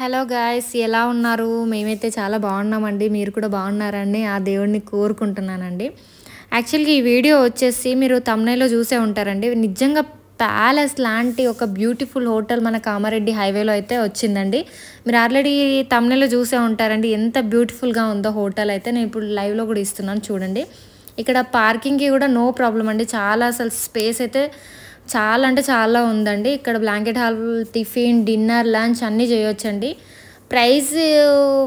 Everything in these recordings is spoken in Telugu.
హలో గాయ్స్, ఎలా ఉన్నారు? మేమైతే చాలా బాగున్నామండి. మీరు కూడా బాగున్నారని ఆ దేవుడిని కోరుకుంటున్నానండి. యాక్చువల్గా ఈ వీడియో వచ్చేసి మీరు తమ్నైలో చూసే ఉంటారండి. నిజంగా ప్యాలెస్ లాంటి ఒక బ్యూటిఫుల్ హోటల్ మన కామారెడ్డి హైవేలో అయితే వచ్చిందండి. మీరు ఆల్రెడీ తమ్నైలో చూసే ఉంటారండి ఎంత బ్యూటిఫుల్గా ఉందో హోటల్ అయితే. నేను ఇప్పుడు లైవ్లో కూడా ఇస్తున్నాను చూడండి. ఇక్కడ పార్కింగ్కి కూడా నో ప్రాబ్లం అండి. చాలా అసలు స్పేస్ అయితే చాలా అంటే చాలా ఉందండి. ఇక్కడ blanket hall, tiffin, dinner, lunch అన్నీ చేయొచ్చండి. ప్రైస్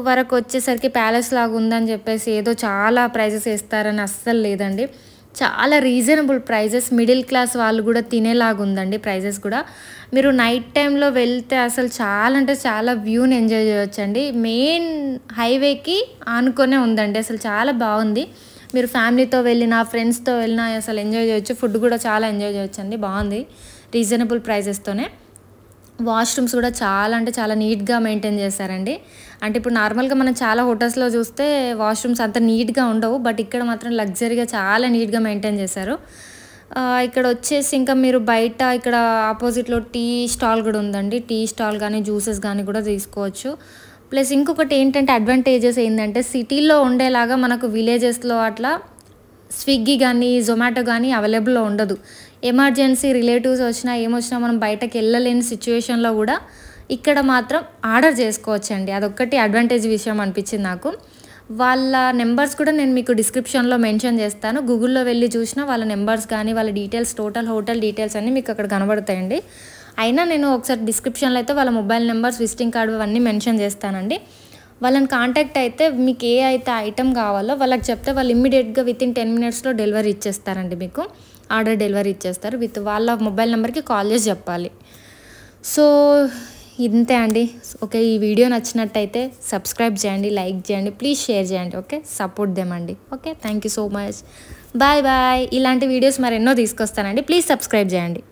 వరకు వచ్చేసరికి ప్యాలెస్ లాగా ఉందని చెప్పేసి ఏదో చాలా ప్రైజెస్ వేస్తారని అస్సలు లేదండి. చాలా రీజనబుల్ ప్రైజెస్, మిడిల్ క్లాస్ వాళ్ళు కూడా తినేలాగా ఉందండి ప్రైజెస్ కూడా. మీరు నైట్ టైంలో వెళ్తే అసలు చాలా అంటే చాలా వ్యూని ఎంజాయ్ చేయొచ్చండి. మెయిన్ హైవేకి ఆనుకొనే ఉందండి. అసలు చాలా బాగుంది. మీరు ఫ్యామిలీతో వెళ్ళినా ఫ్రెండ్స్తో వెళ్ళినా అసలు ఎంజాయ్ చేయొచ్చు. ఫుడ్ కూడా చాలా ఎంజాయ్ చేయొచ్చు అండి. బాగుంది రీజనబుల్ ప్రైజెస్తోనే. వాష్రూమ్స్ కూడా చాలా అంటే చాలా నీట్గా మెయింటైన్ చేశారండి. అంటే ఇప్పుడు నార్మల్గా మనం చాలా హోటల్స్లో చూస్తే వాష్రూమ్స్ అంత నీట్గా ఉండవు, బట్ ఇక్కడ మాత్రం లగ్జరీగా చాలా నీట్గా మెయింటైన్ చేశారు. ఇక్కడ వచ్చేసి ఇంకా మీరు బయట ఇక్కడ ఆపోజిట్లో టీ స్టాల్ కూడా ఉందండి. టీ స్టాల్ కానీ జ్యూసెస్ కానీ కూడా తీసుకోవచ్చు. ప్లస్ ఇంకొకటి ఏంటంటే అడ్వాంటేజెస్ ఏంటంటే సిటీలో ఉండేలాగా మనకు విలేజెస్లో అట్లా స్విగ్గీ కానీ జొమాటో కానీ అవైలబుల్లో ఉండదు. ఎమర్జెన్సీ రిలేటివ్స్ వచ్చినా ఏమొచ్చినా మనం బయటకు వెళ్ళలేని సిచ్యువేషన్లో కూడా ఇక్కడ మాత్రం ఆర్డర్ చేసుకోవచ్చండి. అదొక్కటి అడ్వాంటేజ్ విషయం అనిపించింది నాకు. వాళ్ళ నెంబర్స్ కూడా నేను మీకు డిస్క్రిప్షన్లో మెన్షన్ చేస్తాను. గూగుల్లో వెళ్ళి చూసినా వాళ్ళ నెంబర్స్ కానీ వాళ్ళ డీటెయిల్స్, టోటల్ హోటల్ డీటెయిల్స్ అన్నీ మీకు అక్కడ కనబడతాయండి. అయినా నేను ఒకసారి డిస్క్రిప్షన్లో అయితే వాళ్ళ మొబైల్ నెంబర్స్, విజిటింగ్ కార్డు అవన్నీ మెన్షన్ చేస్తానండి. వాళ్ళని కాంటాక్ట్ అయితే మీకు ఏ అయితే ఐటెం కావాలో వాళ్ళకి చెప్తే వాళ్ళు ఇమ్మీడియట్గా వితిన్ 10 మినిట్స్లో డెలివరీ ఇచ్చేస్తారండి. మీకు ఆర్డర్ డెలివరీ ఇచ్చేస్తారు. విత్ వాళ్ళ మొబైల్ నెంబర్కి కాల్ చేసి చెప్పాలి. సో ఇంతే అండి. ఓకే, ఈ వీడియో నచ్చినట్టయితే సబ్స్క్రైబ్ చేయండి, లైక్ చేయండి, ప్లీజ్ షేర్ చేయండి. ఓకే, సపోర్ట్ దెమ్ అండి. Okay, thank you so much. Bye bye. ఇలాంటి వీడియోస్ మరెన్నో తీసుకొస్తానండి. ప్లీజ్ సబ్స్క్రైబ్ చేయండి.